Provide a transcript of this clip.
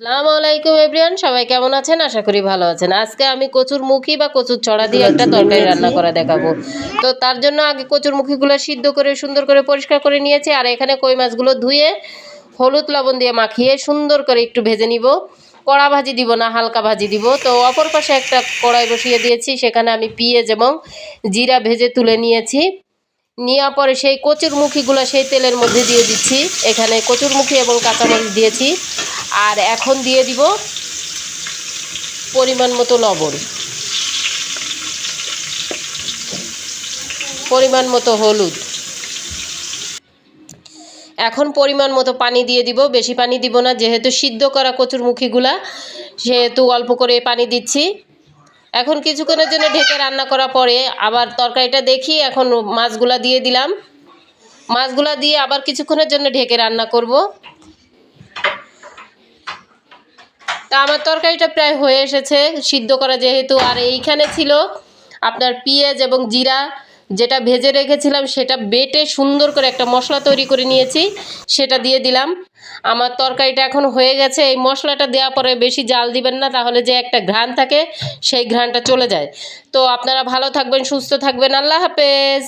আসসালামু আলাইকুম এভরিওয়ান, সবাই কেমন আছেন? আশা করি ভালো আছেন। আজকে আমি কচুর মুখী বা কচুর ছড়া দিয়ে একটা ধুয়ে তরকারি নিয়েছি। রান্না করা দেখাবো। তো তার জন্য আগে কচুর মুখীগুলো সিদ্ধ করে সুন্দর করে পরিষ্কার করে নিয়েছি, আর এখানে কই মাছগুলো ধুয়ে হলুদ লবণ দিয়ে মাখিয়ে সুন্দর করে একটু ভেজে নিব। কড়া ভাজি দিব না, হালকা ভাজি দিব। তো অপর পাশে একটা কড়াই বসিয়ে দিয়েছি, সেখানে আমি পেঁয়াজ এবং জিরা ভেজে তুলে নিয়েছি। নেওয়ার পরে সেই কচুর মুখীগুলো সেই তেলের মধ্যে দিয়ে দিচ্ছি। এখানে কচুর মুখী এবং কাঁচামরিচ দিয়েছি। আর এখন দিয়ে দিব পরিমাণ মতো লবণ, পরিমাণ মতো হলুদ, এখন পরিমাণ মতো পানি দিয়ে দিব। বেশি পানি দিব না, যেহেতু সিদ্ধ করা কচুর মুখীগুলা, সেহেতু অল্প করে পানি দিচ্ছি। এখন কিছুক্ষণের জন্য ঢেকে রান্না করা পরে আবার তরকারিটা দেখি, এখন মাছগুলা দিয়ে দিলাম। মাছগুলা দিয়ে আবার কিছুক্ষণের জন্য ঢেকে রান্না করব। তা আমার তরকারিটা প্রায় হয়ে এসেছে, সিদ্ধ করা যেহেতু। আর এইখানে ছিল আপনার পেঁয়াজ এবং জিরা, যেটা ভেজে রেখেছিলাম সেটা বেটে সুন্দর করে একটা মশলা তৈরি করে নিয়েছি, সেটা দিয়ে দিলাম। আমার তরকারিটা এখন হয়ে গেছে। এই মশলাটা দেওয়ার পরে বেশি জাল দিবেন না, তাহলে যে একটা ঘ্রাণ থাকে সেই ঘ্রাণটা চলে যায়। তো আপনারা ভালো থাকবেন, সুস্থ থাকবেন। আল্লাহ হাফেজ।